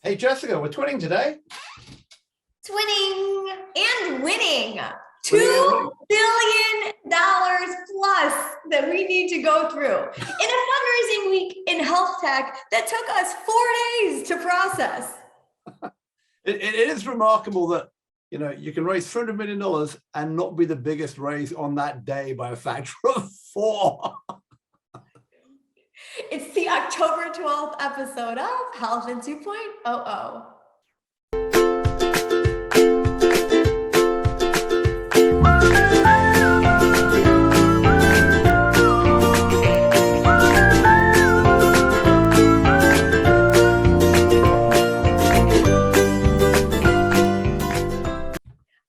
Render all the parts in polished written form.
Hey, Jessica, we're twinning today. Twinning and winning. $2 billion plus that we need to go through in a fundraising week in health tech that took us 4 days to process. It is remarkable that, you know, you can raise $300 million and not be the biggest raise on that day by a factor of 4. It's the October 12th episode of Health in 2.00.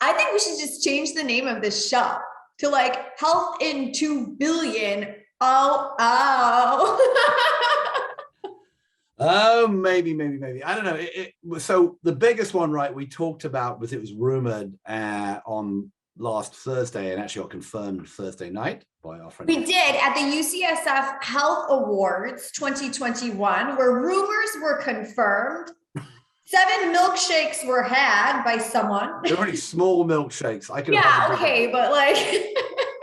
I think we should just change the name of this show to like Health in 2 billion. Oh, Maybe. I don't know. So the biggest one, right, we talked about was it was rumored on last Thursday and actually got confirmed Thursday night by our friend. We did at the UCSF Health Awards 2021, where rumors were confirmed. 7 milkshakes were had by someone. They're only small milkshakes. I can. Yeah, okay, but like,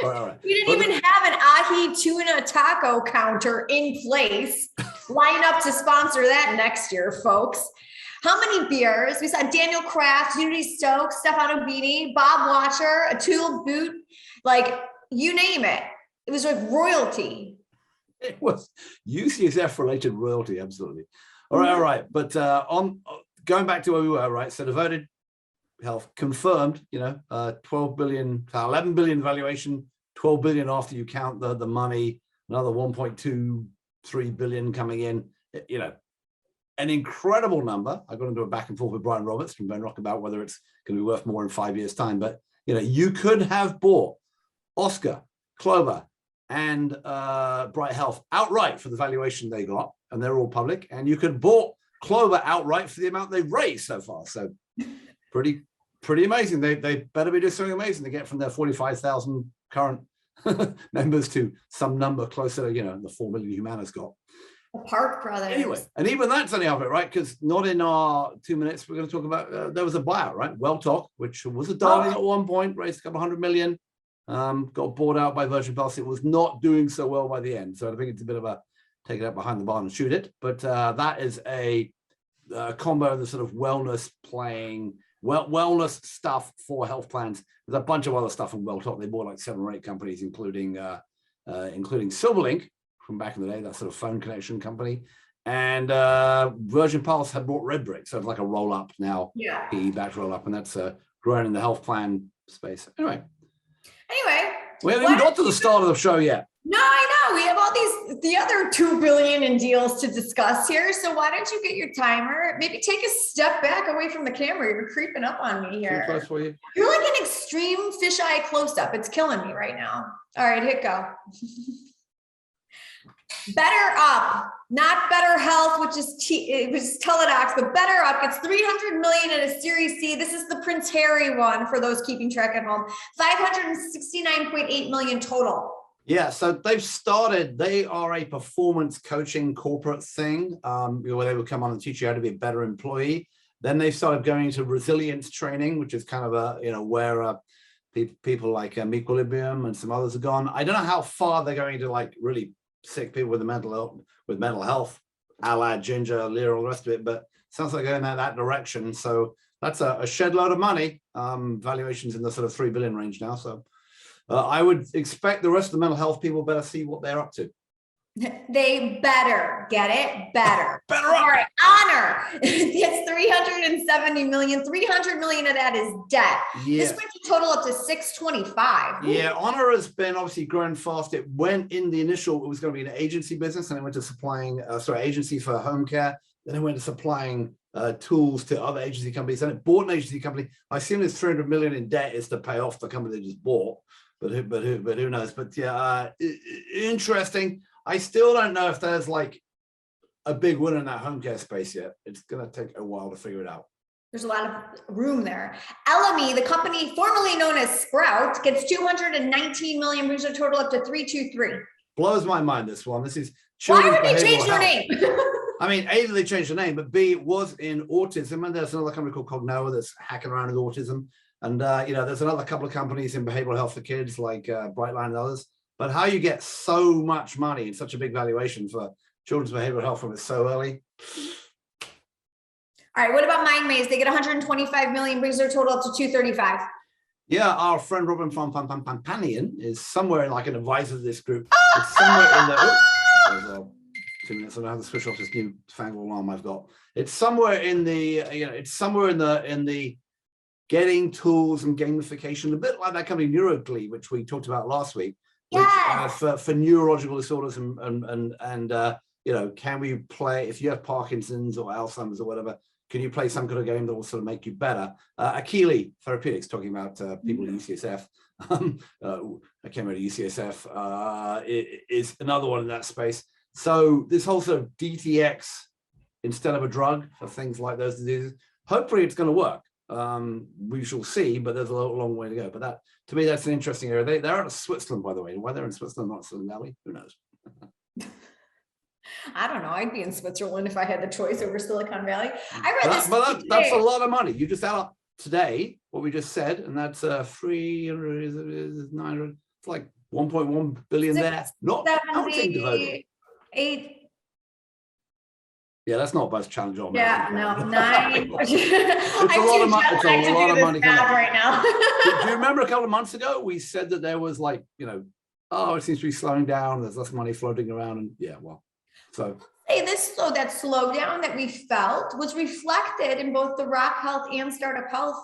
all right. We didn't even have an ahi tuna taco counter in place. Line up to sponsor that next year, folks. How many beers? We saw Daniel Kraft, Unity Stokes, Stefano Bini, Bob Watcher, Atul Boot, like you name it. It was like royalty. It was UCSF related royalty, absolutely. All right. But on going back to where we were, right? So Devoted Health confirmed, 12 billion, 11 billion valuation, 12 billion after you count the money, another 1.23 billion coming in, an incredible number. I got into a back and forth with Brian Roberts from Benrock about whether it's going to be worth more in 5 years' time. But, you could have bought Oscar, Clover, and Bright Health outright for the valuation they got, and they're all public. And you could bought Clover outright for the amount they've raised so far. So pretty amazing. They better be doing something amazing to get from their 45,000 current members to some number closer to, the 4 million Humana's got. The Park Brothers. Anyway, and even that's only half of it, right? Because not in our 2 minutes, we're going to talk about, there was a buyout, right? Welltok, which was a darling at one point, raised a couple $100 million, got bought out by Virgin Pulse. It was not doing so well by the end. So I think it's a bit of a take it out behind the barn and shoot it. But that is a combo of the sort of wellness stuff for health plans. There's a bunch of other stuff in Welltok. They bought like 7 or 8 companies, including Silverlink from back in the day, that sort of phone connection company. And Virgin Pulse had bought Redbrick, so it's like a roll-up now, PE-backed roll-up, and that's growing in the health plan space. Anyway, we haven't even got to the start of the show yet. No, I know. We have all the other 2 billion in deals to discuss here. So why don't you get your timer? Maybe take a step back away from the camera. You're creeping up on me here. Too close for you. You're like an extreme fisheye close-up. It's killing me right now. All right, hit go. BetterUp, not Better Health, which is Teladocs, but BetterUp gets $300 million in a Series C. This is the Prince Harry one for those keeping track at home. $569.8 million total. Yeah, so they are a performance coaching corporate thing, where they would come on and teach you how to be a better employee. Then they started going into resilience training, which is kind of where people like Equilibrium and some others have gone. I don't know how far they're going to like really sick people with mental health, a la Ginger, Lear, all the rest of it, but sounds like going in that direction. So that's a shed load of money. Valuations in the sort of 3 billion range now. So I would expect the rest of the mental health people better see what they're up to. They better get it better. Better All right, Honor gets $370 million. $300 million of that is debt. Yeah. This brings the total up to $625. Yeah, Honor has been obviously growing fast. It went in the initial, it was going to be an agency business, and it went to supplying, agency for home care. Then it went to supplying tools to other agency companies. Then it bought an agency company. I assume this $300 million in debt is to pay off the company they just bought. But who knows? But yeah, interesting. I still don't know if there's like a big winner in that home care space yet. It's going to take a while to figure it out. There's a lot of room there. Elemy, the company formerly known as Sprout, gets $219 million, brings the total up to $323. Blows my mind, this one. This is why would they change their name? I mean, A, they changed the name, but B, it was in autism. And there's another company called Cognoa that's hacking around with autism. And, there's another couple of companies in behavioral health for kids like Brightline and others. But how you get so much money and such a big valuation for children's behavioral health when it's so early. All right, what about MindMaze? They get 125 million, brings their total up to 235. Yeah, our friend Robin from Pampanian is somewhere like an advisor to this group. It's somewhere in the 2 minutes. I don't have to switch off this new fangled alarm I've got. It's somewhere in the, it's somewhere in the getting tools and gamification, a bit like that company Neuroglee, which we talked about last week, which for neurological disorders and can we play, if you have Parkinson's or Alzheimer's or whatever, can you play some kind of game that will sort of make you better? Elemy Therapeutics, talking about people at UCSF. I came out of UCSF, is another one in that space. So this whole sort of DTX instead of a drug for things like those diseases, hopefully it's going to work. We shall see, but there's a long way to go. But that, to me, that's an interesting area. They're out of Switzerland, by the way. Why they're in Switzerland, not Silicon Valley, who knows? I don't know. I'd be in Switzerland if I had the choice over Silicon Valley. I read this. But that's a lot of money. You just add up today what we just said, and that's 300, 900. It's like 1.1 billion there. Not counting devoted. 8. Yeah, that's not Buzz Challenge on. Yeah, no, 9. It's a lot of money. It's a lot of money right now. Do you remember a couple of months ago we said that there was like, it seems to be slowing down. There's less money floating around, and so. Hey, that slowdown that we felt was reflected in both the Rock Health and Startup Health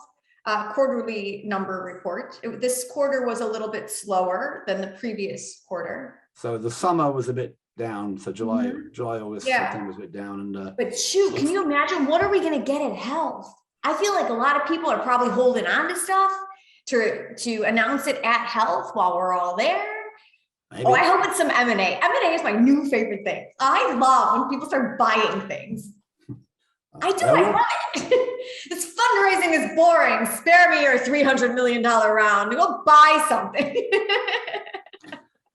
quarterly number report. This quarter was a little bit slower than the previous quarter. So the summer was a bit down. So July, August, September was a bit down. And but shoot, can you imagine what are we going to get at health? I feel like a lot of people are probably holding on to stuff to announce it at health while we're all there. Maybe. Oh, I hope it's some M&A. M&A is my new favorite thing. I love when people start buying things. I love it. This fundraising is boring. Spare me your $300 million round. Go buy something.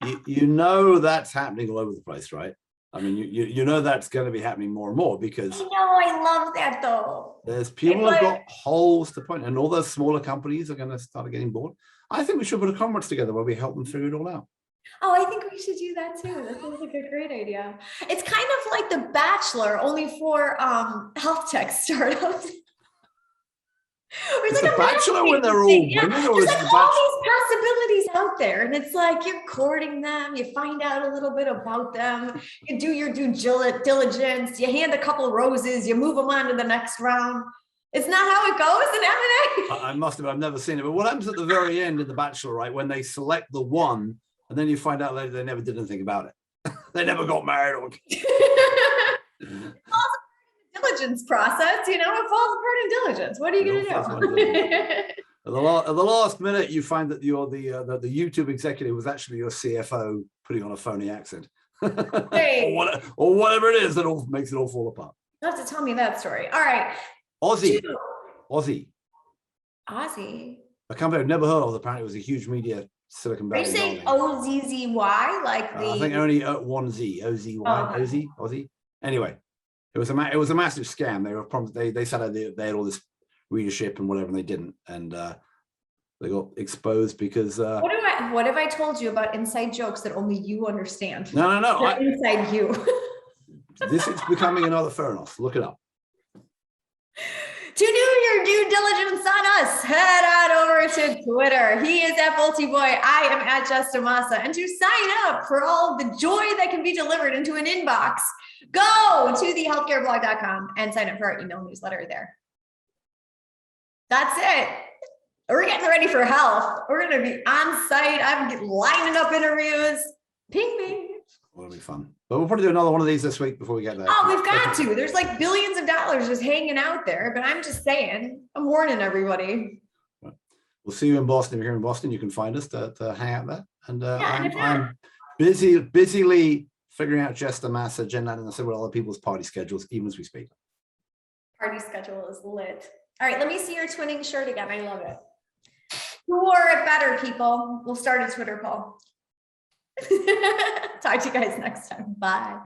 That's happening all over the place, right? I mean, that's going to be happening more and more because I love that though. There's people who've got holes to point, and all those smaller companies are going to start getting bored. I think we should put a conference together where we help them figure it all out. Oh, I think we should do that too. That sounds like a great idea. It's kind of like The Bachelor, only for health tech startups. Is The Bachelor when they're all women, or there's is like The all Bachelor? these possibilities out there, and it's like you're courting them. You find out a little bit about them. You do your due diligence. You hand a couple roses. You move them on to the next round. It's not how it goes in M&A. I must have. I've never seen it. But what happens at the very end of The Bachelor, right? When they select the one. And then you find out later they never did anything about it. They never got married or diligence process, it falls apart in diligence. What are you going to do? At the last minute, you find that you're the YouTube executive was actually your CFO putting on a phony accent, Hey. or whatever it is that all makes it all fall apart. You have to tell me that story. All right, Aussie, a company I've never heard of. Apparently, it was a huge media. Silicon Valley. Are you saying OZZY? Like the? I think only one Z, OZY, Aussie. Anyway, it was a massive scam. They were promised. They said they had all this readership and whatever, and they didn't, and they got exposed because. What have I told you about inside jokes that only you understand? No. Inside you. This is becoming another Theranos. Look it up. To do your due diligence on us, head on over to Twitter. He is at Bolty Boy. I am at Justamasa. And to sign up for all the joy that can be delivered into an inbox, go to thehealthcareblog.com and sign up for our email newsletter there. That's it. We're getting ready for health. We're going to be on site. I'm lining up interviews. Ping, ping. It'll be fun. But we'll probably do another one of these this week before we get there. Oh, we've got to. There's like billions of dollars just hanging out there. But I'm just saying, I'm warning everybody. We'll see you in Boston. If you're in Boston, you can find us to hang out there. And I'm busily figuring out Justamasa agenda and several other people's party schedules, even as we speak. Party schedule is lit. All right, let me see your twinning shirt again. I love it. Who wore it better, people? We'll start a Twitter poll. Talk to you guys next time. Bye.